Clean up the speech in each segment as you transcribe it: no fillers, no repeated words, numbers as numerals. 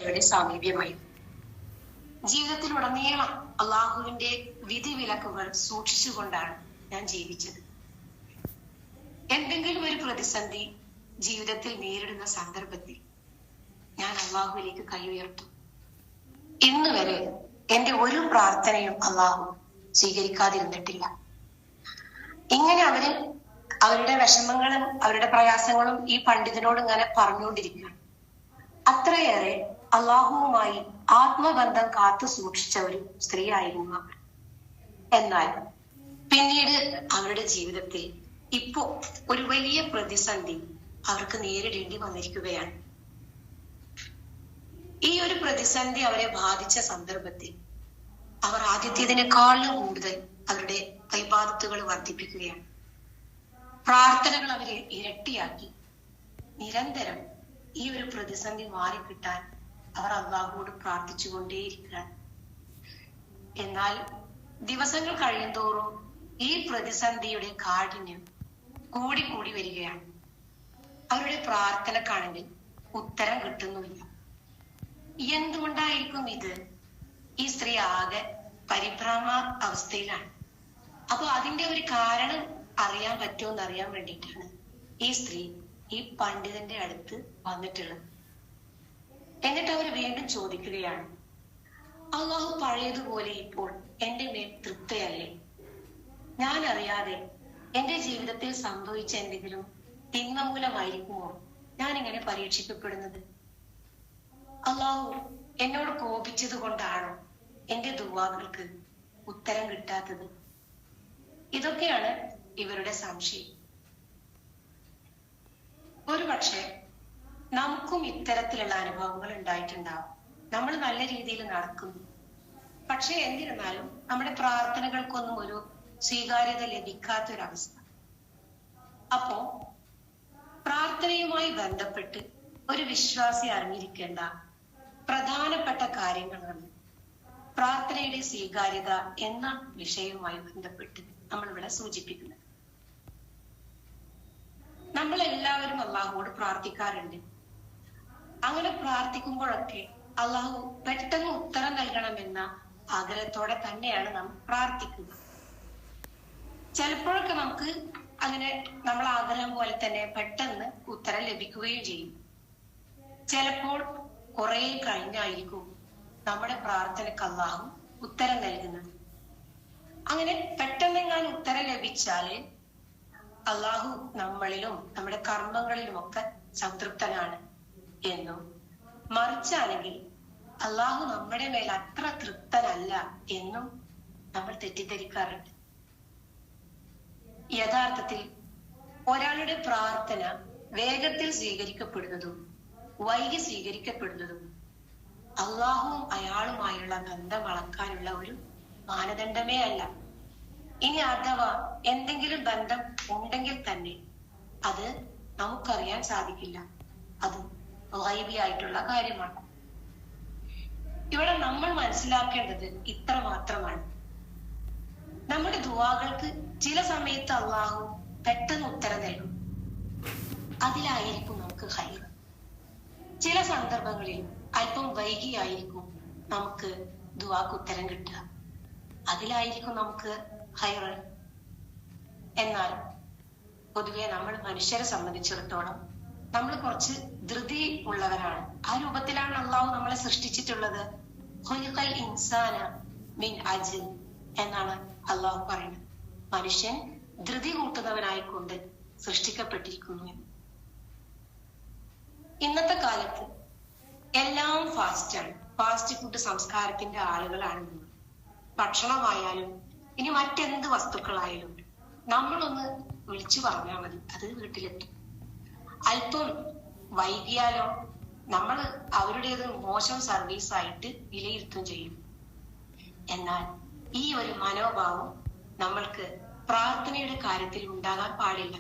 രക്ഷയുടെ സാമീപ്യമായി. ജീവിതത്തിലുടനീളം അള്ളാഹുവിന്റെ വിധിവിലക്കുകൾ സൂക്ഷിച്ചുകൊണ്ടാണ് ഞാൻ ജീവിച്ചത്. എന്തെങ്കിലും ഒരു പ്രതിസന്ധി ജീവിതത്തിൽ നേരിടുന്ന സന്ദർഭത്തിൽ ഞാൻ അള്ളാഹുവിലേക്ക് കൈ ഉയർത്തും. ഇന്ന് വരെ എന്റെ ഒരു പ്രാർത്ഥനയും അള്ളാഹു സ്വീകരിക്കാതിരുന്നിട്ടില്ല. ഇങ്ങനെ അവരുടെ വിഷമങ്ങളും അവരുടെ പ്രയാസങ്ങളും ഈ പണ്ഡിതനോട് ഇങ്ങനെ പറഞ്ഞുകൊണ്ടിരിക്കുകയാണ്. അത്രയേറെ അള്ളാഹുവുമായി ആത്മബന്ധം കാത്തു സൂക്ഷിച്ച ഒരു സ്ത്രീ ആയിരുന്നു അവർ. എന്നാൽ പിന്നീട് അവരുടെ ജീവിതത്തിൽ ഇപ്പോ ഒരു വലിയ പ്രതിസന്ധി അവർക്ക് നേരിടേണ്ടി വന്നിരിക്കുകയാണ്. ഈ ഒരു പ്രതിസന്ധി അവരെ ബാധിച്ച സന്ദർഭത്തിൽ അവർ ആദ്യത്തേതിനേക്കാളും കൂടുതൽ അവരുടെ ഇബാദത്തുകൾ വർദ്ധിപ്പിക്കുകയാണ്. പ്രാർത്ഥനകൾ അവരെ ഇരട്ടിയാക്കി. നിരന്തരം ഈ ഒരു പ്രതിസന്ധി മാറിക്കിട്ടാൻ അവർ അള്ളാഹുവോട് പ്രാർത്ഥിച്ചുകൊണ്ടേയിരിക്കുകയാണ്. എന്നാൽ ദിവസങ്ങൾ കഴിയുന്തോറും ഈ പ്രതിസന്ധിയുടെ കാഠിന്യം കൂടിക്കൂടി വരികയാണ്. അവരുടെ പ്രാർത്ഥനക്കാണെങ്കിൽ ഉത്തരം കിട്ടുന്നുമില്ല. എന്തുകൊണ്ടായിരിക്കും ഇത്? ഈ സ്ത്രീ ആകെ പരിഭ്രമ അവസ്ഥയിലാണ്. അപ്പൊ അതിന്റെ ഒരു കാരണം അറിയാൻ പറ്റുമോ അറിയാൻ വേണ്ടിയിട്ടാണ് ഈ സ്ത്രീ ഈ പണ്ഡിതന്റെ അടുത്ത് വന്നിട്ടുള്ളത്. എന്നിട്ട് അവർ വീണ്ടും ചോദിക്കുകയാണ്, അള്ളാഹു പഴയതുപോലെ ഇപ്പോൾ എന്റെ മേൽ തൃപ്തയല്ലേ? ഞാൻ അറിയാതെ എന്റെ ജീവിതത്തിൽ സംഭവിച്ച എന്തെങ്കിലും തിന്മ മൂലമായിരിക്കുമോ ഞാൻ ഇങ്ങനെ പരീക്ഷിക്കപ്പെടുന്നത്? അള്ളാഹു എന്നോട് കോപിച്ചത് കൊണ്ടാണോ എന്റെ ദുആകൾക്ക് ഉത്തരം കിട്ടാത്തത്? ഇതൊക്കെയാണ് ഇവരുടെ സംശയം. ഒരുപക്ഷെ നമുക്കും ഇത്തരത്തിലുള്ള അനുഭവങ്ങൾ ഉണ്ടായിട്ടുണ്ടാവും. നമ്മൾ നല്ല രീതിയിൽ നടക്കുന്നു, പക്ഷെ എന്നിരുന്നാലും നമ്മുടെ പ്രാർത്ഥനകൾക്കൊന്നും ഒരു സ്വീകാര്യത ലഭിക്കാത്തൊരവസ്ഥ. അപ്പോ പ്രാർത്ഥനയുമായി ബന്ധപ്പെട്ട് ഒരു വിശ്വാസി അറിഞ്ഞിരിക്കേണ്ട പ്രധാനപ്പെട്ട കാര്യങ്ങളാണ് പ്രാർത്ഥനയുടെ സ്വീകാര്യത എന്ന വിഷയവുമായി ബന്ധപ്പെട്ട് നമ്മൾ ഇവിടെ സൂചിപ്പിക്കുന്നത്. നമ്മൾ എല്ലാവരും അള്ളാഹുവോട് പ്രാർത്ഥിക്കാറുണ്ട്. അങ്ങനെ പ്രാർത്ഥിക്കുമ്പോഴൊക്കെ അള്ളാഹു പെട്ടെന്ന് ഉത്തരം നൽകണമെന്ന ആഗ്രഹത്തോടെ തന്നെയാണ് നാം പ്രാർത്ഥിക്കുക. ചിലപ്പോഴൊക്കെ നമുക്ക് അങ്ങനെ നമ്മൾ ആഗ്രഹം പോലെ തന്നെ പെട്ടെന്ന് ഉത്തരം ലഭിക്കുകയും ചെയ്യും. ചിലപ്പോൾ കുറെ കഴിഞ്ഞായിരിക്കും നമ്മുടെ പ്രാർത്ഥനയ്ക്ക് അള്ളാഹു ഉത്തരം നൽകുന്നത്. അങ്ങനെ പെട്ടെന്നെങ്ങാനും ഉത്തരം ലഭിച്ചാല് അള്ളാഹു നമ്മളിലും നമ്മുടെ കർമ്മങ്ങളിലുമൊക്കെ സംതൃപ്തനാണ് എന്നും, മറിച്ചാണെങ്കിൽ അള്ളാഹു നമ്മുടെ മേൽ അത്ര തൃപ്തനല്ല എന്നും നമ്മൾ തെറ്റിദ്ധരിക്കാറുണ്ട്. യഥാർത്ഥത്തിൽ ഒരാളുടെ പ്രാർത്ഥന വേഗത്തിൽ സ്വീകരിക്കപ്പെടുന്നതും വൈകി സ്വീകരിക്കപ്പെടുന്നതും അള്ളാഹുവും അയാളുമായുള്ള ബന്ധം അളക്കാനുള്ള ഒരു മാനദണ്ഡമേ അല്ല. ഇനി അഥവാ എന്തെങ്കിലും ബന്ധം ഉണ്ടെങ്കിൽ തന്നെ അത് നമുക്കറിയാൻ സാധിക്കില്ല. അത് ഗൈബിയായിട്ടുള്ള കാര്യമാണ്. ഇവിടെ നമ്മൾ മനസ്സിലാക്കേണ്ടത് ഇത്ര മാത്രമാണ്. നമ്മുടെ ദുആകൾക്ക് ചില സമയത്ത് അള്ളാഹു പെട്ടെന്ന് ഉത്തരം നൽകും. അതിലായിരിക്കും നമുക്ക് ഖൈർ. ചില സന്ദർഭങ്ങളിൽ അല്പം വൈകിയായിരിക്കും നമുക്ക് ദുആക്ക് ഉത്തരം കിട്ടുക. അതിലായിരിക്കും നമുക്ക് ഖൈർ. എന്നാൽ പൊതുവെ നമ്മൾ മനുഷ്യരെ സംബന്ധിച്ചിടത്തോളം നമ്മൾ കുറച്ച് ധൃതി ഉള്ളവരാണ്. ആ രൂപത്തിലാണ് അള്ളാഹു നമ്മളെ സൃഷ്ടിച്ചിട്ടുള്ളത്. ഖുലിഖൽ ഇൻസാന മിൻ അജ്ൽ എന്നാണ് അള്ളാഹു പറയുന്നത്. മനുഷ്യൻ ധൃതി കൂട്ടുന്നവനായിക്കൊണ്ട് സൃഷ്ടിക്കപ്പെട്ടിരിക്കുന്നു എന്ന്. ഇന്നത്തെ കാലത്ത് എല്ലാം ഫാസ്റ്റാണ്. ഫാസ്റ്റ് ഫുഡ് സംസ്കാരത്തിന്റെ ആളുകളാണ് നമ്മൾ. ഭക്ഷണമായാലും ഇനി മറ്റെന്ത് വസ്തുക്കളായാലും നമ്മളൊന്ന് വിളിച്ചു പറഞ്ഞാൽ മതി, അത് വീട്ടിലെത്തും. അല്പം വൈകിയാലോ നമ്മൾ അവരുടേത് മോശം സർവീസ് ആയിട്ട് വിലയിരുത്തും ചെയ്യും. എന്നാൽ ഈ ഒരു മനോഭാവം നമ്മൾക്ക് പ്രാർത്ഥനയുടെ കാര്യത്തിൽ ഉണ്ടാകാൻ പാടില്ല.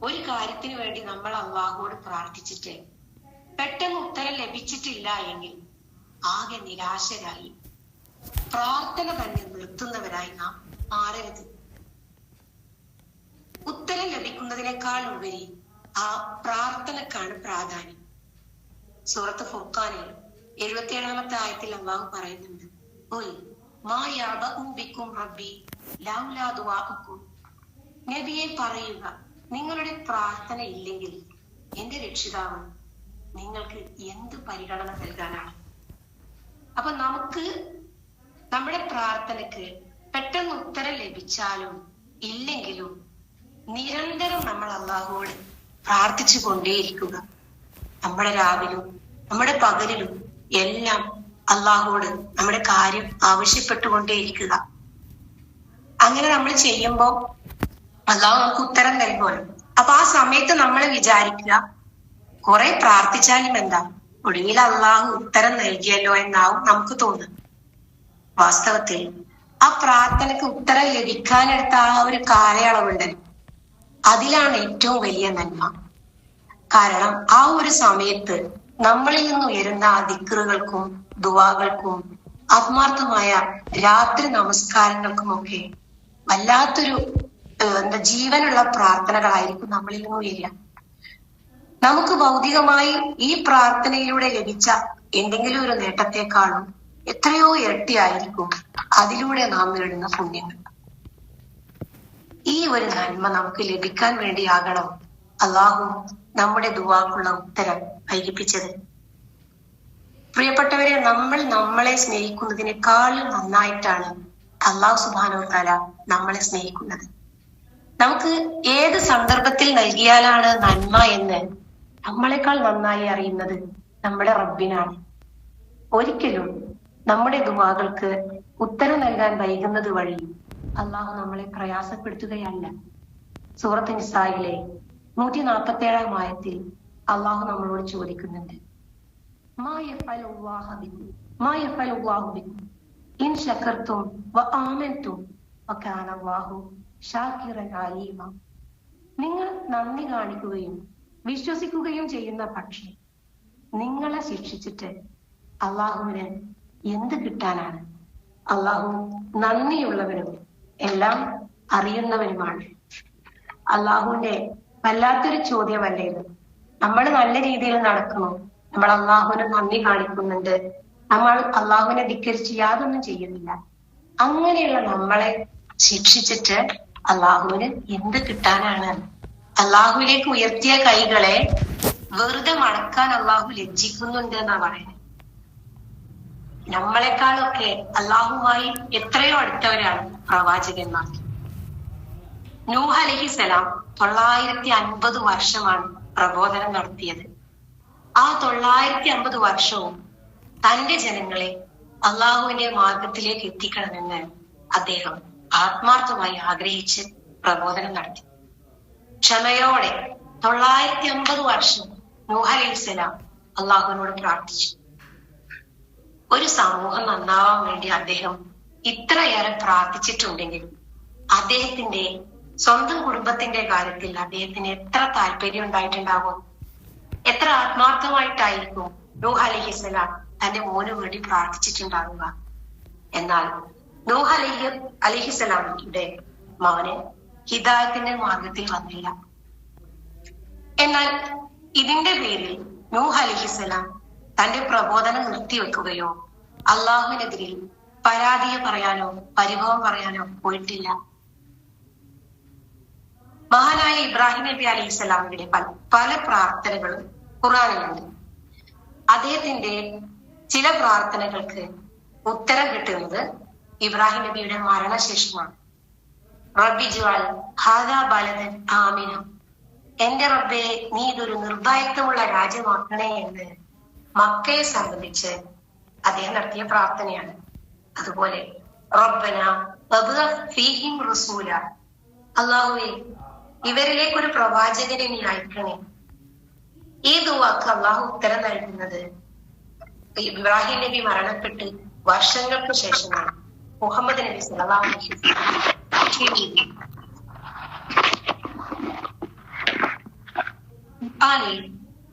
ഒരു കാര്യത്തിന് വേണ്ടി നമ്മൾ അള്ളാഹുവോട് പ്രാർത്ഥിച്ചിട്ട് പെട്ടെന്ന് ഉത്തരം ലഭിച്ചിട്ടില്ല എങ്കിൽ ആകെ നിരാശരായി പ്രാർത്ഥന തന്നെ നിർത്തുന്നവരായി നാം മാറരുത്. ഉത്തരം ലഭിക്കുന്നതിനേക്കാൾ ഉപരി ആ പ്രാർത്ഥനക്കാണ് പ്രാധാന്യം. സൂറത്ത് ഫുർഖാനിൽ 77-ാമത്തെ ആയത്തിൽ അള്ളാഹു പറയുന്നുണ്ട്, നബിയെ പറയുക, നിങ്ങളുടെ പ്രാർത്ഥന ഇല്ലെങ്കിൽ എന്റെ രക്ഷിതാവ് നിങ്ങൾക്ക് എന്ത് പരിഗണന നൽകാനാണ്? അപ്പൊ നമുക്ക് നമ്മുടെ പ്രാർത്ഥനക്ക് പെട്ടെന്ന് ഉത്തരം ലഭിച്ചാലും ഇല്ലെങ്കിലും നിരന്തരം നമ്മൾ അള്ളാഹുവോട് പ്രാർത്ഥിച്ചു കൊണ്ടേയിരിക്കുക. നമ്മുടെ രാവിലും നമ്മുടെ പകലിലും എല്ലാം അള്ളാഹുവോട് നമ്മുടെ കാര്യം ആവശ്യപ്പെട്ടുകൊണ്ടേയിരിക്കുക. അങ്ങനെ നമ്മൾ ചെയ്യുമ്പോൾ അള്ളാഹു നമുക്ക് ഉത്തരം നൽകുമല്ലോ. അപ്പൊ ആ സമയത്ത് നമ്മൾ വിചാരിക്കുക, കുറെ പ്രാർത്ഥിച്ചാലും എന്താ, ഒടുവിൽ അള്ളാഹു ഉത്തരം നൽകിയല്ലോ എന്നാവും നമുക്ക് തോന്നുന്നത്. വാസ്തവത്തിൽ ആ പ്രാർത്ഥനക്ക് ഉത്തരം ലഭിക്കാനെടുത്ത ആ ഒരു കാലയളവുണ്ടല്ലോ, അതിലാണ് ഏറ്റവും വലിയ നന്മ. കാരണം ആ ഒരു സമയത്ത് നമ്മളിൽ നിന്ന് ഉയരുന്ന ആ ദിക്റുകൾക്കും ദുആകൾക്കും ആത്മാർത്ഥമായ രാത്രി നമസ്കാരങ്ങൾക്കുമൊക്കെ വല്ലാത്തൊരു ജീവനുള്ള പ്രാർത്ഥനകളായിരിക്കും നമ്മളിൽ നിന്ന് ഉയരുക. നമുക്ക് ഭൗതികമായി ഈ പ്രാർത്ഥനയിലൂടെ ലഭിച്ച എന്തെങ്കിലും ഒരു നേട്ടത്തെക്കാളും എത്രയോ ഇരട്ടിയായിരിക്കും അതിലൂടെ നാം നേടുന്ന പുണ്യങ്ങൾ. ഈ ഒരു നന്മ നമുക്ക് ലഭിക്കാൻ വേണ്ടിയാകണം അള്ളാഹു നമ്മുടെ ദുആക്കുള്ള ഉത്തരം വൈകിപ്പിച്ചത്. പ്രിയപ്പെട്ടവരെ, നമ്മൾ നമ്മളെ സ്നേഹിക്കുന്നതിനേക്കാളും നന്നായിട്ടാണ് അള്ളാഹു സുബ്ഹാനഹു വ തആല നമ്മളെ സ്നേഹിക്കുന്നത്. നമുക്ക് ഏത് സന്ദർഭത്തിൽ നൽകിയാലാണ് നന്മ എന്ന് നമ്മളെക്കാൾ നന്നായി അറിയുന്നത് നമ്മുടെ റബ്ബിനാണ്. ഒരിക്കലും നമ്മുടെ ദുആകൾക്ക് ഉത്തരം നൽകാൻ വൈകുന്നത് വഴി അള്ളാഹു നമ്മളെ പ്രയാസപ്പെടുത്തുകയല്ല. സൂറത്ത് നിസായിലെ 147-ാം ആയത്തിൽ അള്ളാഹു നമ്മളോട് ചോദിക്കുന്നുണ്ട്, ഇൻ ശകർതും വ ആമൻതും വകാന അല്ലാഹു ശാകിറൻ അലീമ. നിങ്ങൾ നന്ദി കാണിക്കുകയും വിശ്വസിക്കുകയും ചെയ്യുന്ന പക്ഷേ നിങ്ങളെ ശിക്ഷിച്ചിട്ട് അള്ളാഹുവിന് എന്ത് കിട്ടാനാണ്? അള്ളാഹു നന്ദിയുള്ളവനും എല്ലാം അറിയുന്നവനുമാണ്. അള്ളാഹുവിന്റെ വല്ലാത്തൊരു ചോദ്യമല്ലേ ഇത്? നമ്മൾ നല്ല രീതിയിൽ നടക്കുന്നു, നമ്മൾ അള്ളാഹുവിന് നന്ദി കാണിക്കുന്നുണ്ട്, നമ്മൾ അള്ളാഹുവിനെ ധിക്കരിച്ച് യാതൊന്നും ചെയ്യുന്നില്ല. അങ്ങനെയുള്ള നമ്മളെ ശിക്ഷിച്ചിട്ട് അള്ളാഹുവിന് എന്ത് കിട്ടാനാണ്? അള്ളാഹുവിലേക്ക് ഉയർത്തിയ കൈകളെ വെറുതെ മടക്കാൻ അള്ളാഹു ലജ്ജിക്കുന്നുണ്ട് എന്നാ പറയുന്നത്. നമ്മളെക്കാളൊക്കെ അള്ളാഹുമായി എത്രയോ അടുത്തവരാണ് പ്രവാചകന്മാർ. നൂഹ് അലൈഹിസ്സലാം 950 വർഷമാണ് പ്രബോധനം നടത്തിയത്. ആ 950 വർഷവും തന്റെ ജനങ്ങളെ അള്ളാഹുവിന്റെ മാർഗത്തിലേക്ക് എത്തിക്കണമെന്ന് അദ്ദേഹം ആത്മാർത്ഥമായി ആഗ്രഹിച്ച് പ്രബോധനം നടത്തി. ക്ഷമയോടെ 950 വർഷം നൂഹ് അലൈഹിസ്സലാം അള്ളാഹുവിനോട് പ്രാർത്ഥിച്ചു. ഒരു സമൂഹം നന്നാവാൻ വേണ്ടി അദ്ദേഹം ഇത്രയേറെ പ്രാർത്ഥിച്ചിട്ടുണ്ടെങ്കിൽ അദ്ദേഹത്തിന്റെ സ്വന്തം കുടുംബത്തിന്റെ കാര്യത്തിൽ അദ്ദേഹത്തിന് എത്ര താല്പര്യം ഉണ്ടായിട്ടുണ്ടാകും? എത്ര ആത്മാർത്ഥമായിട്ടായിരിക്കും നൂഹ് അലൈഹിസ്സലാം തന്റെ മോന് വേണ്ടി പ്രാർത്ഥിച്ചിട്ടുണ്ടാവുക? എന്നാൽ നൂഹ് അലൈഹിസ്സലാമിന്റെ മകന് ഹിദായത്തിന്റെ മാർഗത്തിൽ വന്നില്ല. എന്നാൽ ഇതിന്റെ പേരിൽ നൂഹ് അലൈഹിസ്സലാം തന്റെ പ്രബോധനം നിർത്തിവെക്കുകയോ അള്ളാഹുവിനെതിരെ പരാതി പറയാനോ പരിഭവം പറയാനോ പോയിട്ടില്ല. മഹാനായ ഇബ്രാഹിം നബി അലൈഹിസ്സലാമിന്റെ പല പ്രാർത്ഥനകളും ഖുർആനിലുണ്ട്. അദ്ദേഹത്തിന്റെ ചില പ്രാർത്ഥനകൾക്ക് ഉത്തരം കിട്ടുന്നത് ഇബ്രാഹിം നബിയുടെ മരണശേഷമാണ്. റബ്ബി ജഅൽ ഹാദാ ബലദൻ ആമിന, എന്റെ റബ്ബേ നീ ഇതൊരു നിർഭയത്വമുള്ള രാജ്യമാക്കണേ എന്ന് മക്കയെ സംബന്ധിച്ച് അദ്ദേഹം നടത്തിയ പ്രാർത്ഥനയാണ്. അതുപോലെ റബ്ബന വബ്അസ് ഫീഹിം റസൂല, അല്ലാഹുവേ ഇവരിലേക്ക് ഒരു പ്രവാചകനെ നീ അയക്കണേ. ഈ ദുആക്ക് അള്ളാഹു ഉത്തരം നൽകുന്നത് ഇബ്രാഹിം നബി മരണപ്പെട്ട് വർഷങ്ങൾക്ക് ശേഷമാണ്. മുഹമ്മദ് നബി സല്ലല്ലാഹു അലൈഹി വസല്ലം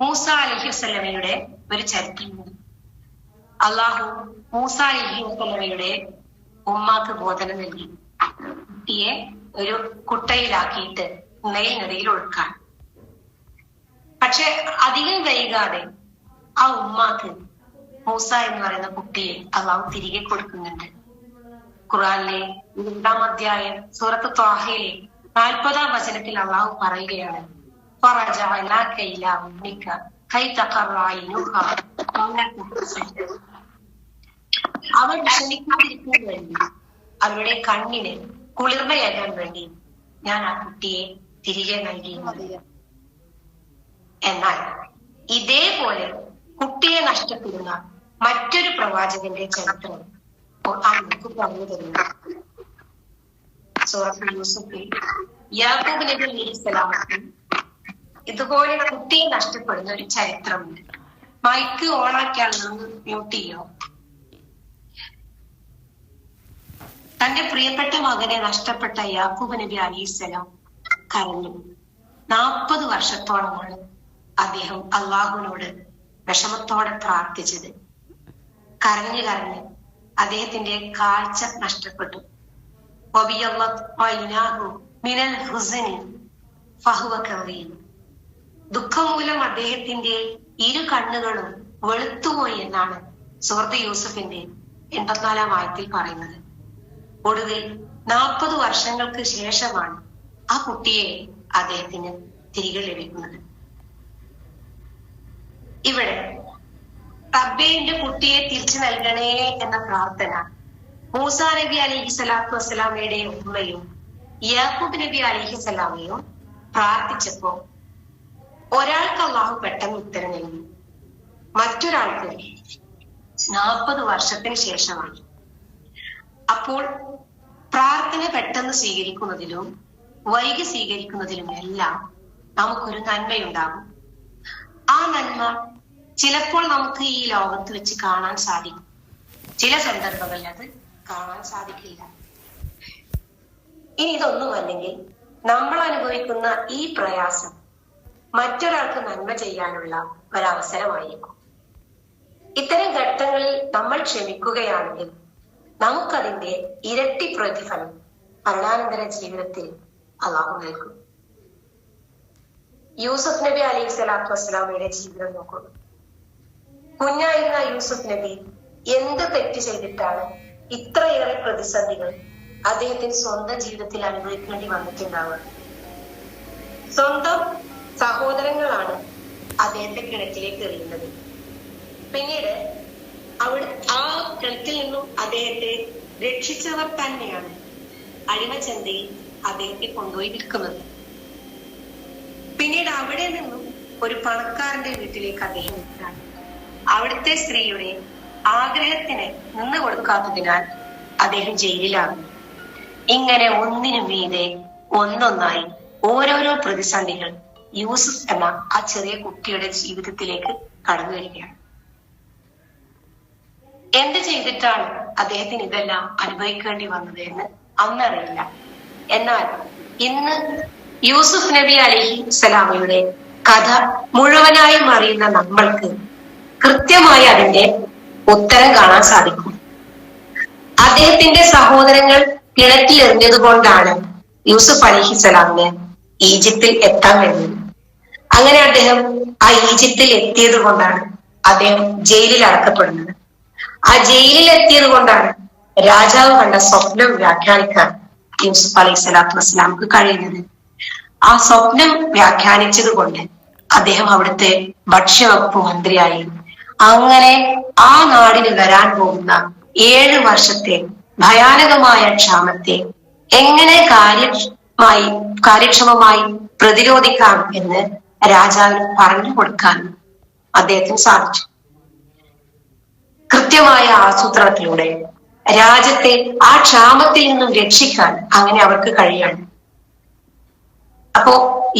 മൂസ അലൈഹിസ്സലാമയുടെ ഒരു ചരിത്രമുണ്ട്. അള്ളാഹു മൂസ അലൈഹിസ്സലാമയുടെ ഉമ്മാക്ക് ബോധനം നൽകി, കുട്ടിയെ ഒരു കുട്ടയിലാക്കിയിട്ട് നൈൽ നദിയിൽ ഒഴുക്കാൻ. പക്ഷെ അധികം വൈകാതെ ആ ഉമ്മാക്ക് മൂസ എന്ന് പറയുന്ന കുട്ടിയെ അള്ളാഹു തിരികെ കൊടുക്കുന്നുണ്ട്. ഖുർആനിലെ 2-ാം അധ്യായം സൂറത്ത് ത്വാഹയിലെ 40-ാം വചനത്തിൽ അള്ളാഹു പറയുകയാണ്, അവർ വിഷമിക്കാതിരിക്കാൻ വേണ്ടി, അവരുടെ കണ്ണിന് കുളിർമയേകാൻ വേണ്ടി ഞാൻ ആ കുട്ടിയെ തിരികെ നൽകിയിരുന്നത്. എന്നാൽ ഇതേപോലെ കുട്ടിയെ നഷ്ടപ്പെടുന്ന മറ്റൊരു പ്രവാചകന്റെ ചരിത്രം നമുക്ക് പറഞ്ഞു തരുന്നു. സൂറത്തുൽ യൂസുഫിൽ യാക്കൂബ് നബി അലൈഹിസ്സലാമക്ക് ഇതുപോലെ കുട്ടിയെ നഷ്ടപ്പെടുന്ന ഒരു ചരിത്രമുണ്ട്. മൈക്ക് ഓണാക്കിയാൽ മ്യൂട്ട് ചെയ്യോ? തന്റെ പ്രിയപ്പെട്ട മകനെ നഷ്ടപ്പെട്ട യാക്കൂബ് നബി അലൈഹിസ്സലാം കരഞ്ഞു. 40 വർഷത്തോളമാണ് അദ്ദേഹം അള്ളാഹുവിനോട് വിഷമത്തോടെ പ്രാർത്ഥിച്ചത്. കരഞ്ഞു കരഞ്ഞ് അദ്ദേഹത്തിന്റെ കാഴ്ച നഷ്ടപ്പെട്ടു. ദുഃഖം മൂലം അദ്ദേഹത്തിന്റെ 2 കണ്ണുകളും വെളുത്തുപോയി എന്നാണ് സൂറത്ത് യൂസുഫിന്റെ 84-ാം ആയത്തിൽ പറയുന്നത്. ഒടുവിൽ 40 വർഷങ്ങൾക്ക് ശേഷമാണ് ആ കുട്ടിയെ അദ്ദേഹത്തിന് തിരികെ ലഭിക്കുന്നത്. ഇവിടെ റബ്ബേ എന്റെ കുട്ടിയെ തിരിച്ചു നൽകണേ എന്ന പ്രാർത്ഥന മൂസ നബി അലൈഹി സ്വലാത്തു വസ്സലാമയുടെ ഉമ്മയും യാക്കൂബ് നബി അലൈഹി സ്വലാമയും പ്രാർത്ഥിച്ചപ്പോ ഒരാൾക്ക് അള്ളാഹു പെട്ടെന്ന് ഉത്തരം നൽകി, മറ്റൊരാൾക്ക് 40 വർഷത്തിന് ശേഷമാണ്. അപ്പോൾ പ്രാർത്ഥന പെട്ടെന്ന് സ്വീകരിക്കുന്നതിലും വൈകി സ്വീകരിക്കുന്നതിലും എല്ലാം നമുക്കൊരു നന്മയുണ്ടാകും. ആ നന്മ ചിലപ്പോൾ നമുക്ക് ഈ ലോകത്ത് വെച്ച് കാണാൻ സാധിക്കും, ചില സന്ദർഭങ്ങളിൽ അത് കാണാൻ സാധിക്കില്ല. ഇനി ഇതൊന്നുമല്ലെങ്കിൽ നമ്മൾ അനുഭവിക്കുന്ന ഈ പ്രയാസം മറ്റൊരാൾക്ക് നന്മ ചെയ്യാനുള്ള ഒരവസരമായിരിക്കും. ഇത്തരം ഘട്ടങ്ങളിൽ നമ്മൾ ക്ഷമിക്കുകയാണെങ്കിൽ നമുക്കതിന്റെ ഇരട്ടി പ്രതിഫലം മരണാനന്തര ജീവിതത്തിൽ അള്ളാഹു നൽകും. യൂസുഫ് നബി അലൈഹി സ്വലാത്തു വസ്സലാമയുടെ ജീവിതം നോക്കൂ. കുഞ്ഞായിരുന്ന യൂസുഫ് നബി എന്ത് തെറ്റ് ചെയ്തിട്ടാണ് ഇത്രയേറെ പ്രതിസന്ധികൾ അദ്ദേഹത്തിന് സ്വന്തം ജീവിതത്തിൽ അനുഭവിക്കേണ്ടി വന്നിട്ടുണ്ടാവുക? സ്വന്തം സഹോദരങ്ങളാണ് അദ്ദേഹത്തെ കിണറ്റിലേക്ക് എറിയുന്നത്. പിന്നീട് ആ കിണറ്റിൽ നിന്നും അദ്ദേഹത്തെ രക്ഷിച്ചവർ തന്നെയാണ് അടിമച്ചന്തയിൽ അദ്ദേഹത്തെ കൊണ്ടുപോയി വിൽക്കുന്നത്. പിന്നീട് അവിടെ നിന്നും ഒരു പണക്കാരന്റെ വീട്ടിലേക്ക് അദ്ദേഹം എത്തുകയാണ്. അവിടുത്തെ സ്ത്രീയുടെ ആഗ്രഹത്തിന് നിന്ന് കൊടുക്കാത്തതിനാൽ അദ്ദേഹം ജയിലിലാകുന്നു. ഇങ്ങനെ ഒന്നിനു മീതെ ഒന്നൊന്നായി ഓരോരോ പ്രതിസന്ധികൾ യൂസുഫ് എന്ന ആ ചെറിയ കുട്ടിയുടെ ജീവിതത്തിലേക്ക് കടന്നു വരികയാണ്. എന്ത് ചെയ്തിട്ടാണ് അദ്ദേഹത്തിന് ഇതെല്ലാം അനുഭവിക്കേണ്ടി വന്നത് എന്ന് അന്നറിയില്ല. എന്നാൽ ഇന്ന് യൂസുഫ് നബി അലൈഹി സ്വലാമയുടെ കഥ മുഴുവനായും അറിയുന്ന നമ്മൾക്ക് കൃത്യമായി അതിന്റെ ഉത്തരം കാണാൻ സാധിക്കും. അദ്ദേഹത്തിന്റെ സഹോദരങ്ങൾ കിണറ്റിൽ എറിഞ്ഞത് കൊണ്ടാണ് യൂസുഫ് അലൈഹി സ്വലാമിന് ഈജിപ്തിൽ എത്താൻ കഴിഞ്ഞത്. അങ്ങനെ അദ്ദേഹം ആ ഈജിപ്തിൽ എത്തിയത് കൊണ്ടാണ് അദ്ദേഹം ജയിലിൽ അടക്കപ്പെടുന്നത്. ആ ജയിലിൽ എത്തിയത് കൊണ്ടാണ് രാജാവ് കണ്ട സ്വപ്നം വ്യാഖ്യാനിക്കാൻ യൂസുഫ് അലൈഹി സ്വലാത്തു വസ്സലാമക്ക് കഴിയുന്നത്. ആ സ്വപ്നം വ്യാഖ്യാനിച്ചത് കൊണ്ട് അദ്ദേഹം അവിടുത്തെ ഭക്ഷ്യവകുപ്പ് മന്ത്രിയായി. അങ്ങനെ ആ നാടിന് വരാൻ പോകുന്ന 7 വർഷത്തെ ഭയാനകമായ ക്ഷാമത്തെ എങ്ങനെ കാര്യക്ഷമമായി പ്രതിരോധിക്കാം എന്ന് രാജാവിന് പറഞ്ഞു കൊടുക്കാൻ അദ്ദേഹത്തിന് സാധിച്ചു. കൃത്യമായ ആസൂത്രണത്തിലൂടെ രാജ്യത്തെ ആ ക്ഷാമത്തിൽ നിന്നും രക്ഷിക്കാൻ അങ്ങനെ അവർക്ക് കഴിയാണ്. അപ്പോ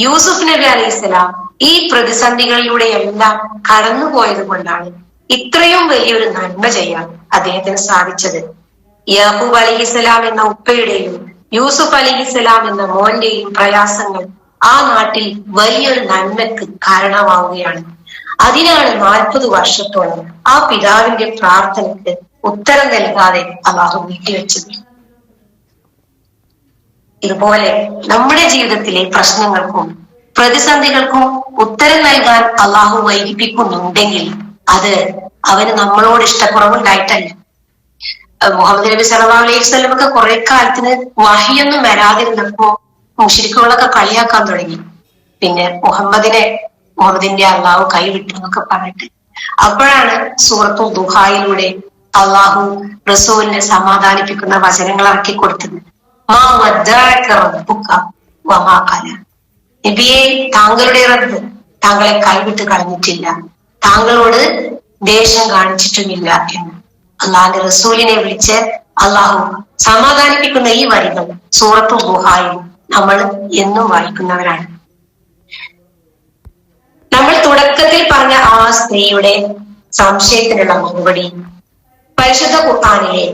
യൂസുഫ് നബി അലൈഹിസ്സലാം ഈ പ്രതിസന്ധികളിലൂടെ എല്ലാം കടന്നുപോയത് കൊണ്ടാണ് ഇത്രയും വലിയൊരു നന്മ ചെയ്യാൻ അദ്ദേഹത്തിന് സാധിച്ചത്. യാക്കൂബ് അലൈഹിസ്സലാം എന്ന ഉപ്പയുടെയും യൂസുഫ് അലൈഹിസ്സലാം എന്ന മോന്റെയും പ്രയാസങ്ങൾ ആ നാട്ടിൽ വലിയൊരു നന്മക്ക് കാരണമാവുകയാണ്. അതിനാണ് 40 വർഷത്തോളം ആ പിതാവിന്റെ പ്രാർത്ഥനയ്ക്ക് ഉത്തരം നൽകാതെ അള്ളാഹു നീട്ടിവെച്ചത്. ഇതുപോലെ നമ്മുടെ ജീവിതത്തിലെ പ്രശ്നങ്ങൾക്കും പ്രതിസന്ധികൾക്കും ഉത്തരം നൽകാൻ അള്ളാഹു വൈകിപ്പിക്കുന്നുണ്ടെങ്കിൽ അത് അവന് നമ്മളോട് ഇഷ്ടക്കുറവുണ്ടായിട്ടല്ല. മുഹമ്മദ് നബി സല്ലല്ലാഹു അലൈഹി വസല്ലം ഒക്കെ കുറെ കാലത്തിന് വഹിയൊന്നും വരാതിരുന്നപ്പോ മുശ്രിക്കുകളൊക്കെ കളിയാക്കാൻ തുടങ്ങി. പിന്നെ മുഹമ്മദിന്റെ അള്ളാഹു കൈവിട്ടു എന്നൊക്കെ പറഞ്ഞിട്ട്. അപ്പോഴാണ് സൂറത്തുൽ ദുഹായിലൂടെ അള്ളാഹു റസൂലിനെ സമാധാനിപ്പിക്കുന്ന വചനങ്ങൾ ഇറക്കി കൊടുത്തത്. മാ വദ്ദഅക റബ്ബുക വമാ ഖല. നബിയെ, താങ്കളുടെ റബ്ബ് താങ്കളെ കൈവിട്ട് കളഞ്ഞിട്ടില്ല, താങ്കളോട് ദേഷ്യം കാണിച്ചിട്ടുമില്ല എന്ന് അള്ളാഹുന്റെ റസൂലിനെ വിളിച്ച് അള്ളാഹു സമാധാനിപ്പിക്കുന്ന ഈ വരികൾ സൂറത്തുൽ ദുഹായിൽ നമ്മൾ എന്നും വായിക്കുന്നവരാണ്. നമ്മൾ തുടക്കത്തിൽ പറഞ്ഞ ആ സ്ത്രീയുടെ സംശയത്തിനുള്ള മറുപടി പരിശുദ്ധ ഖുർആനിലെ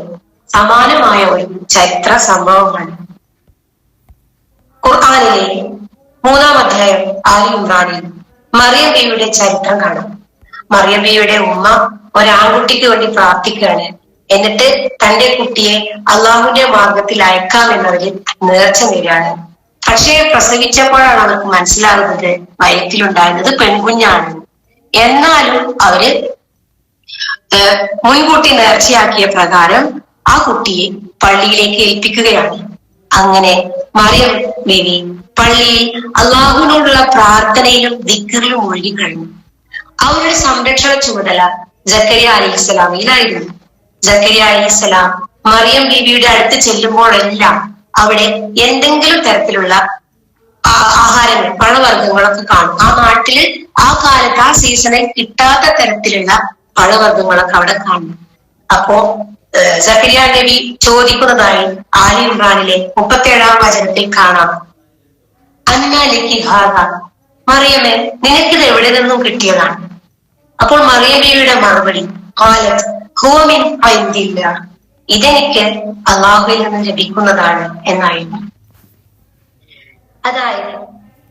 സമാനമായ ഒരു ചരിത്ര സംഭവമാണ്. ഖുർആനിലെ 3-ാം അധ്യായം ആലി ഇമ്രാനിൽ മറിയം ബീവിയുടെ ചരിത്രം കാണാം. മറിയം ബീവിയുടെ ഉമ്മ ഒരാൺകുട്ടിക്ക് വേണ്ടി പ്രാർത്ഥിക്കുകയാണ്. എന്നിട്ട് തന്റെ കുട്ടിയെ അള്ളാഹുവിന്റെ മാർഗത്തിൽ അയക്കാമെന്നവര് നേർച്ച നേരാണ്. പക്ഷേ പ്രസവിച്ചപ്പോഴാണ് അവർക്ക് മനസ്സിലാകുന്നത് വയറ്റിലുണ്ടായിരുന്നത് പെൺകുഞ്ഞാണ്. എന്നാലും അവര് മുൻകൂട്ടി നേർച്ചയാക്കിയ പ്രകാരം ആ കുട്ടിയെ പള്ളിയിലേക്ക് ഏൽപ്പിക്കുകയാണ്. അങ്ങനെ മറിയം ബീവി പള്ളിയിൽ അള്ളാഹുവിനോടുള്ള പ്രാർത്ഥനയിലും ദിക്റിലും ഒഴുകിക്കഴിഞ്ഞു. അവരുടെ സംരക്ഷണ ചുമതല ജക്കരിയ അലൈഹിസ്സലാമിലായിരുന്നു. ജക്കരിയ അലൈഹിസ്സലാം മറിയം ബീവിയുടെ അടുത്ത് ചെല്ലുമ്പോഴെല്ലാം അവിടെ എന്തെങ്കിലും തരത്തിലുള്ള ആഹാരങ്ങൾ, പഴവർഗ്ഗങ്ങളൊക്കെ കാണും. ആ നാട്ടില് ആ കാലത്ത് ആ സീസണിൽ കിട്ടാത്ത തരത്തിലുള്ള പഴവർഗ്ഗങ്ങളൊക്കെ അവിടെ കാണും. അപ്പോ സക്കരിയ നബി ചോദിക്കുന്നതായി ആലി ഇമ്രാനിലെ 37-ാം വചനത്തിൽ കാണാം. അന്നാലിക്ക് ഹാദ, മറിയമേ, നിനക്കിത് എവിടെ നിന്നും കിട്ടിയതാണ്? അപ്പോൾ മറിയം ബീവിയുടെ മറുപടി ഖാലത്ത് ഹുവ മിൻ ഇൻദില്ലാഹ്, ഇതെനിക്ക് അള്ളാഹുവിൽ നിന്ന് ലഭിക്കുന്നതാണ് എന്നായിരുന്നു. അതായത്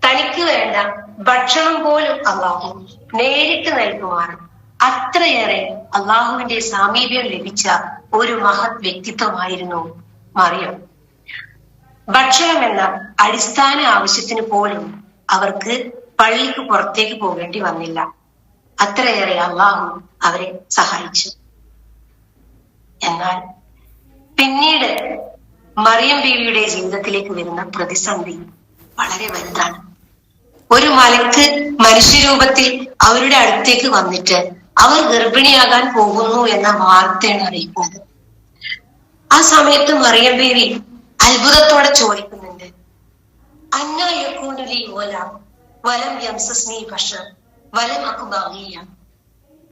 തനിക്ക് വേണ്ട ഭക്ഷണം പോലും അള്ളാഹു നേരിട്ട് നൽകുവാണ്. അത്രയേറെ അള്ളാഹുവിന്റെ സാമീപ്യം ലഭിച്ച ഒരു മഹത് വ്യക്തിത്വമായിരുന്നു മറിയം. ഭക്ഷണം എന്ന അടിസ്ഥാന ആവശ്യത്തിന് പോലും അവർക്ക് പള്ളിക്ക് പുറത്തേക്ക് പോകേണ്ടി വന്നില്ല. അത്രയേറെ അള്ളാഹു അവരെ സഹായിച്ചു. എന്നാൽ പിന്നീട് മറിയം ബീവിയുടെ ജീവിതത്തിലേക്ക് വരുന്ന പ്രതിസന്ധി വളരെ വലുതാണ്. ഒരു മലക്ക് മനുഷ്യരൂപത്തിൽ അവരുടെ അടുത്തേക്ക് വന്നിട്ട് അവർ ഗർഭിണിയാകാൻ പോകുന്നു എന്ന വാർത്തയാണ് അറിയിക്കുന്നത്. ആ സമയത്ത് മറിയം ബീവി അത്ഭുതത്തോടെ ചോദിക്കുന്നുണ്ട്, അന്നാ യകൂനു ലീ ഗുലാം വലം യംസസ്നി ബശർ വലം അകു ബഗിയ,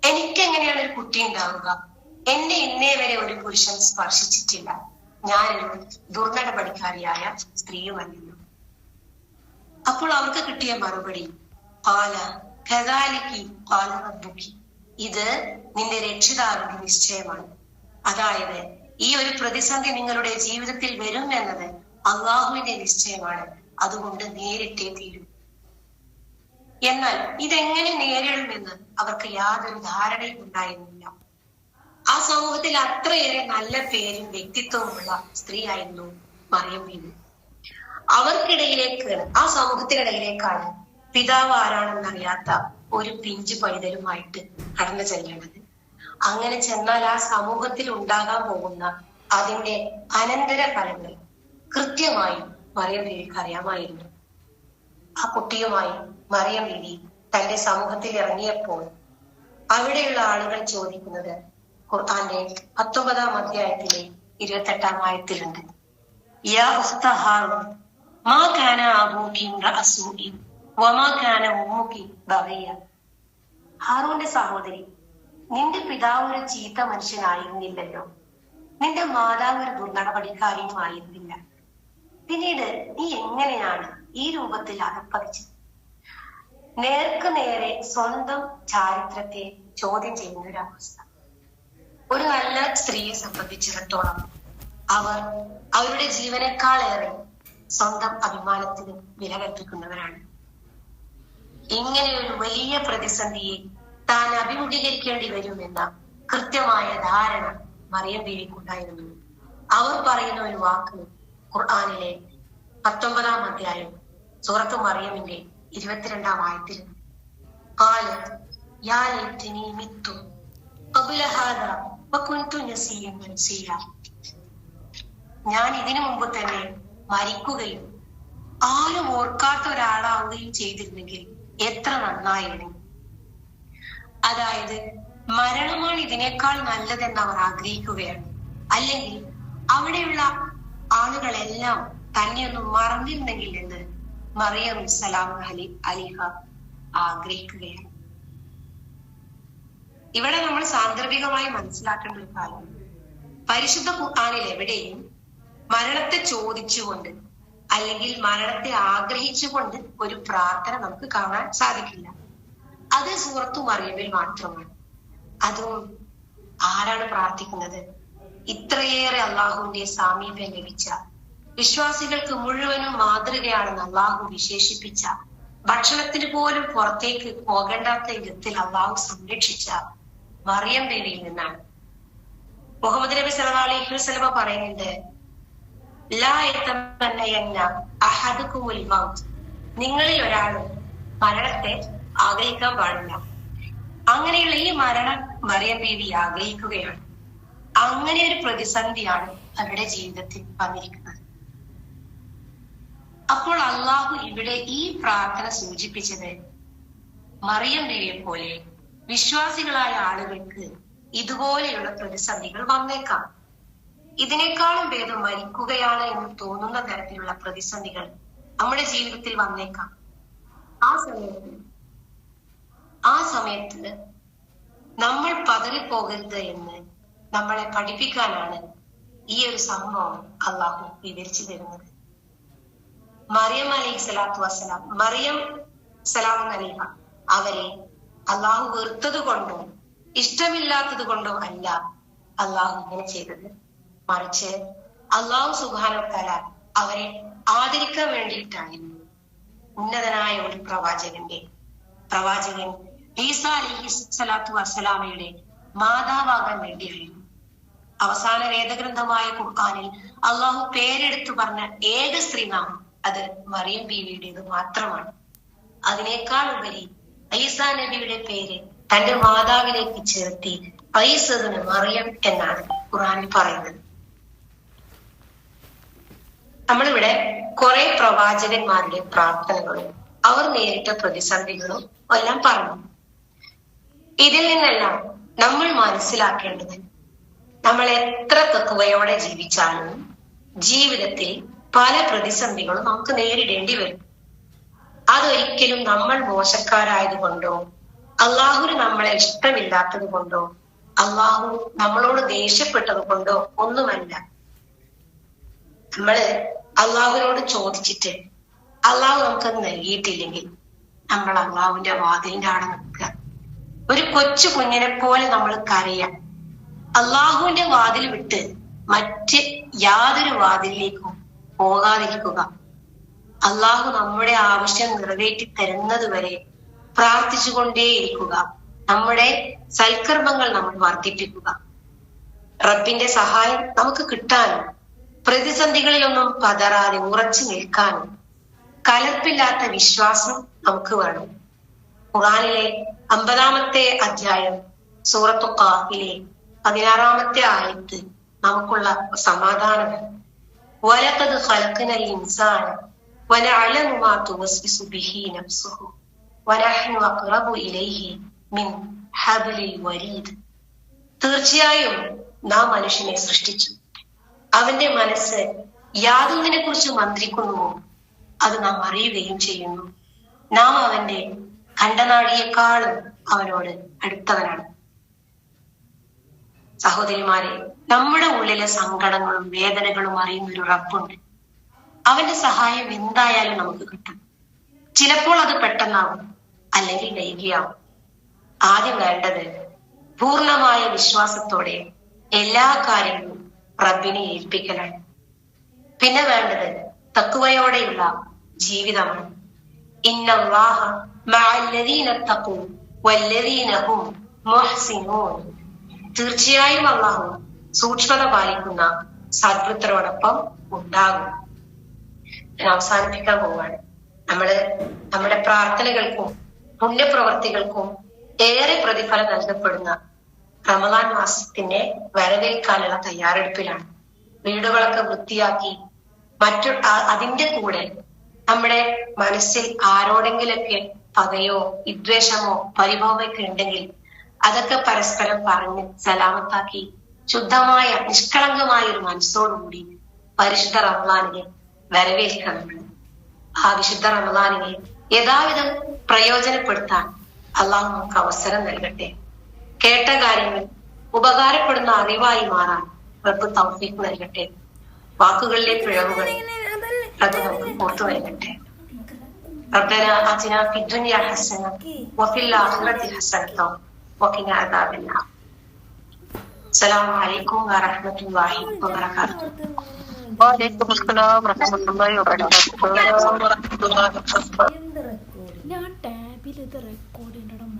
എനിക്കെങ്ങനെയാണ് ഒരു കുട്ടി ഉണ്ടാവുക? എന്നെ ഇന്നേ വരെ ഒരു പുരുഷൻ സ്പർശിച്ചിട്ടില്ല, ഞാനൊരു ദുർനടപടിക്കാരിയായ സ്ത്രീയുമല്ലല്ലോ. അപ്പോൾ അവർക്ക് കിട്ടിയ മറുപടി ഖാല കദാലികി ഖാല റബ്ബുകി, ഇത് നിന്റെ രക്ഷിതാവിന്റെ നിശ്ചയമാണ്. അതായത് ഈ ഒരു പ്രതിസന്ധി നിങ്ങളുടെ ജീവിതത്തിൽ വരും എന്നത് അള്ളാഹുവിന്റെ നിശ്ചയമാണ്, അതുകൊണ്ട് നേരിട്ടേ തീരും. എന്നാൽ ഇതെങ്ങനെ നേരിടുമെന്ന് അവർക്ക് യാതൊരു ധാരണയും ഉണ്ടായിരുന്നില്ല. ആ സമൂഹത്തിൽ അത്രയേറെ നല്ല പേരും വ്യക്തിത്വവുമുള്ള സ്ത്രീ ആയിരുന്നു മറിയം ബീവി. ആ സമൂഹത്തിനിടയിലേക്കാണ് പിതാവ് ആരാണെന്നറിയാത്ത ഒരു പിഞ്ചു പൈതലുമായിട്ട് കടന്നു ചെല്ലേണ്ടത്. അങ്ങനെ ചെന്നാൽ ആ സമൂഹത്തിൽ ഉണ്ടാകാൻ പോകുന്ന അതിന്റെ അനന്തര ഫലങ്ങൾ കൃത്യമായി മറിയം ബീവിക്ക് അറിയാമായിരുന്നു. ആ കുട്ടിയുമായി മറിയം ബീവി തന്റെ സമൂഹത്തിൽ ഇറങ്ങിയപ്പോൾ അവിടെയുള്ള ആളുകൾ ചോദിക്കുന്നത് ഖുർആന്റെ 19-ാം അധ്യായത്തിലെ 28-ാം ആയത്തിലുണ്ട്. യാ ഉഖ്ത ഹാറൂൻ മാ കാന അബൂകി ഇംറഅ സൂഇൻ വമാ കാന ഉമ്മുകി ബഗിയ. ഹാറൂന്റെ സഹോദരി, നിന്റെ പിതാവ് ഒരു ചീത്ത മനുഷ്യനായിരുന്നില്ലല്ലോ, നിന്റെ മാതാവ് ഒരു ദുർനടപടിക്കാരിയും ആയിരുന്നില്ല. പിന്നീട് നീ എങ്ങനെയാണ് ഈ രൂപത്തിൽ അകപ്പതിച്ചത്? നേർക്ക് നേരെ സ്വന്തം ചാരിത്രത്തെ ചോദ്യം ചെയ്യുന്ന ഒരു അവസ്ഥ. ഒരു നല്ല സ്ത്രീയെ സംബന്ധിച്ചിടത്തോളം അവർ അവരുടെ ജീവനേക്കാളേറെ സ്വന്തം അഭിമാനത്തിന് വില കൽപ്പിക്കുന്നവരാണ്. ഇങ്ങനെ ഒരു വലിയ പ്രതിസന്ധിയെ താൻ അഭിമുഖീകരിക്കേണ്ടി വരുമെന്ന കൃത്യമായ ധാരണ മറിയം ബീവിക്കുണ്ടായിരുന്നു. അവർ പറയുന്ന ഒരു വാക്ക് ഖുർആനിലെ 19-ാം അധ്യായം സൂറത്ത് മറിയമിന്റെ 22-ാം ആയത്തിൽ ഖാലത്ത് യാ ലൈതനി മിത്തു ഞാൻ ഇതിനു മുമ്പ് തന്നെ മരിക്കുകയും ആരും ഓർക്കാത്ത ഒരാളാവുകയും ചെയ്തിരുന്നെങ്കിൽ എത്ര നന്നായിരുന്നു. അതായത് മരണമാണ് ഇതിനേക്കാൾ നല്ലതെന്ന് അവർ ആഗ്രഹിക്കുകയാണ്. അല്ലെങ്കിൽ അവിടെയുള്ള ആളുകളെല്ലാം തന്നെ ഒന്ന് മറന്നിരുന്നെങ്കിൽ എന്ന് മറിയം സലാം അലിഹ ആഗ്രഹിക്കുകയാണ്. ഇവിടെ നമ്മൾ സാന്ദർഭികമായി മനസ്സിലാക്കേണ്ട ഒരു കാര്യം, പരിശുദ്ധ ഖുർആനിൽ എവിടെയും മരണത്തെ ചോദിച്ചുകൊണ്ട് അല്ലെങ്കിൽ മരണത്തെ ആഗ്രഹിച്ചുകൊണ്ട് ഒരു പ്രാർത്ഥന നമുക്ക് കാണാൻ സാധിക്കില്ല. അത് സൂറത്തു മറിയമിൽ മാത്രമാണ്. അതും ആരാണ് പ്രാർത്ഥിക്കുന്നത്? ഇത്രയേറെ അള്ളാഹുവിന്റെ സാമീപ്യം ലഭിച്ച, വിശ്വാസികൾക്ക് മുഴുവനും മാതൃകയാണെന്ന് അള്ളാഹു വിശേഷിപ്പിച്ച, ഭക്ഷണത്തിന് പോലും പുറത്തേക്ക് പോകേണ്ടാത്ത വിധത്തിൽ അള്ളാഹു സംരക്ഷിച്ച മറിയം ബീവിയിൽ നിന്നാണ്. മുഹമ്മദ് നബി സല്ലല്ലാഹു അലൈഹി വസല്ലം പറയുന്നുണ്ട്, ലാ യതമന്നയന്ന അഹദുകുമുൽ മൗത്ത്, നിങ്ങളിൽ ഒരാളും മരണത്തെ ആഗ്രഹിക്കാൻ പാടില്ല. അങ്ങനെയുള്ള ഈ മരണം മറിയം ബീവി ആഗ്രഹിക്കുകയാണ്. അങ്ങനെ ഒരു പ്രതിസന്ധിയാണ് അവരുടെ ജീവിതത്തിൽ വന്നിരിക്കുന്നത്. അപ്പോൾ അള്ളാഹു ഇവിടെ ഈ പ്രാർത്ഥന സൂചിപ്പിച്ചത്, മറിയം ബീവിയെ പോലെ വിശ്വാസികളായ ആളുകൾക്ക് ഇതുപോലെയുള്ള പ്രതിസന്ധികൾ വന്നേക്കാം. ഇതിനേക്കാളും ഭേദം മരിക്കുകയാണ് എന്ന് തോന്നുന്ന തരത്തിലുള്ള പ്രതിസന്ധികൾ നമ്മുടെ ജീവിതത്തിൽ വന്നേക്കാം. ആ സമയത്ത് നമ്മൾ പതറിപ്പോകരുത് എന്ന് നമ്മളെ പഠിപ്പിക്കാനാണ് ഈ ഒരു സംഭവം അള്ളാഹു വിവരിച്ചു തരുന്നത്. മറിയം അലൈഹി സ്വലാത്തു വസ്സലാം, മറിയം സലാം അലൈഹ, അവരെ അള്ളാഹു വെറുത്തത് കൊണ്ടോ ഇഷ്ടമില്ലാത്തത് കൊണ്ടോ അല്ല അള്ളാഹു ഇങ്ങനെ ചെയ്തത്. മറിച്ച് അള്ളാഹു സുബ്ഹാനഹു വ തആല അവരെ ആദരിക്കാൻ വേണ്ടിയിട്ടായിരുന്നു. ഉന്നതനായ ഒരു പ്രവാചകൻ ഈസാ അലൈഹി സ്വലാത്തു വസ്സലാമയുടെ മാതാവാകാൻ വേണ്ടിയായിരുന്നു. അവസാന വേദഗ്രന്ഥമായ ഖുർആനിൽ അള്ളാഹു പേരെടുത്തു പറഞ്ഞ ഏക സ്ത്രീനാമം അത് മറിയം ബീവിയുടേത് മാത്രമാണ്. അതിനേക്കാൾ ഉപരി ഈസാ നബിയുടെ പേര് തന്റെ മാതാവിലേക്ക് ചേർത്തി ഐസബിന് മറിയം എന്നാണ് ഖുർആനിൽ പറയുന്നത്. നമ്മളിവിടെ കുറെ പ്രവാചകന്മാരുടെ പ്രാർത്ഥനകളും അവർ നേരിട്ട പ്രതിസന്ധികളും എല്ലാം പറഞ്ഞു. ഇതിൽ നിന്നെല്ലാം നമ്മൾ മനസ്സിലാക്കേണ്ടത്, നമ്മൾ എത്ര തഖ്വയോടെ ജീവിച്ചാലും ജീവിതത്തിൽ പല പ്രതിസന്ധികളും നമുക്ക് നേരിടേണ്ടി വരും. അതൊരിക്കലും നമ്മൾ മോശക്കാരായത് കൊണ്ടോ അള്ളാഹുവിന് നമ്മളെ ഇഷ്ടമില്ലാത്തത് കൊണ്ടോ അള്ളാഹു നമ്മളോട് ദേഷ്യപ്പെട്ടത് കൊണ്ടോ ഒന്നുമല്ല. നമ്മള് അള്ളാഹുവിനോട് ചോദിച്ചിട്ട് അള്ളാഹു നമുക്കത് നൽകിയിട്ടില്ലെങ്കിൽ നമ്മൾ അള്ളാഹുവിന്റെ വാതിലിന്റെ അവിടെ നിൽക്കുക. ഒരു കൊച്ചു കുഞ്ഞിനെ പോലെ നമ്മൾ കരയാൻ, അള്ളാഹുവിന്റെ വാതിൽ വിട്ട് മറ്റ് യാതൊരു വാതിലിലേക്കും പോകാതിരിക്കുക. അള്ളാഹു നമ്മുടെ ആവശ്യം നിറവേറ്റി തരുന്നത് വരെ പ്രാർത്ഥിച്ചുകൊണ്ടേയിരിക്കുക. നമ്മുടെ സൽക്കർമ്മങ്ങൾ നമ്മൾ വർദ്ധിപ്പിക്കുക. റബ്ബിന്റെ സഹായം നമുക്ക് കിട്ടാനും പ്രതിസന്ധികളിലൊന്നും പതറാതെ ഉറച്ചു നിൽക്കാനും കലർപ്പില്ലാത്ത വിശ്വാസം നമുക്ക് വേണം. ഖുർആനിലെ 50-ാമത്തെ അധ്യായം സൂറത്തു ഖാഫിലെ 16-ാമത്തെ ആയത്ത് നമുക്കുള്ള സമാധാനമാണ്. വലഖദ് ഖലഖനൽ ഇൻസാന വനഅലമു മാ തുവസ്വിസു ബിഹി നഫ്സുഹു വനഹ്നു അഖ്റബു ഇലൈഹി മിൻ ഹബ്ലിൽ വരീദ്. തീർച്ചയായും നാം മനുഷ്യനെ സൃഷ്ടിച്ചു, അവന്റെ മനസ്സ് യാതൊന്നിനെ കുറിച്ച് മന്ത്രിക്കുന്നുവോ അത് നാം അറിയുകയും ചെയ്യുന്നു. നാം അവന്റെ ഖണ്ഡനാടിയേക്കാളും അവനോട് അടുത്തവനാണ്. സഹോദരിമാരെ, നമ്മുടെ ഉള്ളിലെ സങ്കടങ്ങളും വേദനകളും അറിയുന്ന ഒരു റബ്ബുണ്ട്. അവന്റെ സഹായം എന്തായാലും നമുക്ക് കിട്ടും. ചിലപ്പോൾ അത് പെട്ടെന്നാവും, അല്ലെങ്കിൽ വൈകിയാവും. ആദ്യം വേണ്ടത് പൂർണ്ണമായ വിശ്വാസത്തോടെ എല്ലാ കാര്യങ്ങളും റബ്ബിനെ ഏൽപ്പിക്കലാണ്. പിന്നെ വേണ്ടത് തഖ്വയോടെയുള്ള ജീവിതമാണ്. ഇന്നല്ലാഹ മഅല്ലദീന തഖൂ വല്ലദീന ഹും മുഹ്സിനൂൻ. തീർച്ചയായും അല്ലാഹു സൂക്ഷ്മത പാലിക്കുന്ന സദ്വൃത്തരോടൊപ്പം ഉണ്ടാകും. ഞാൻ അവസാനിപ്പിക്കാൻ പോവാണ്. നമ്മുടെ പ്രാർത്ഥനകൾക്കും പുണ്യപ്രവർത്തികൾക്കും ഏറെ പ്രതിഫലം നൽകപ്പെടുന്ന റമദാൻ മാസത്തിനെ വരവേൽക്കാനുള്ള തയ്യാറെടുപ്പിലാണ്. വീടുകളൊക്കെ വൃത്തിയാക്കി അതിന്റെ കൂടെ നമ്മുടെ മനസ്സിൽ ആരോടെങ്കിലൊക്കെ പകയോ വിദ്വേഷമോ പരിഭവമൊക്കെ ഉണ്ടെങ്കിൽ അതൊക്കെ പരസ്പരം പറഞ്ഞ് സലാമത്താക്കി ശുദ്ധമായ നിഷ്കളങ്കമായ ഒരു മനസ്സോടുകൂടി പരിശുദ്ധ റമദാനിനെ വരവേൽക്കണം. ആ വിശുദ്ധ റമദാനിനെ യഥാവിധം പ്രയോജനപ്പെടുത്താൻ അള്ളാഹു നമുക്ക് അവസരം നൽകട്ടെ. കേട്ട കാര്യങ്ങൾ ഉപകാരപ്പെടുന്ന അറിവായി മാറാൻ റബ്ബ് തൗഫീഖ് നൽകട്ടെ. വാക്കുകളിലെ പിഴവുകൾ റബ്ബ് നമുക്ക് പുറത്തു നൽകട്ടെ. ربنا آتنا في الدنيا حسنة وفي الآخرة حسنة وقنا عذاب النار. السلام عليكم ورحمة الله وبركاته. وعليكم السلام ورحمة الله وبركاته. ഞാൻ ടാബിൽ ഇത് റെക്കോർഡ് ചെയ്യണം.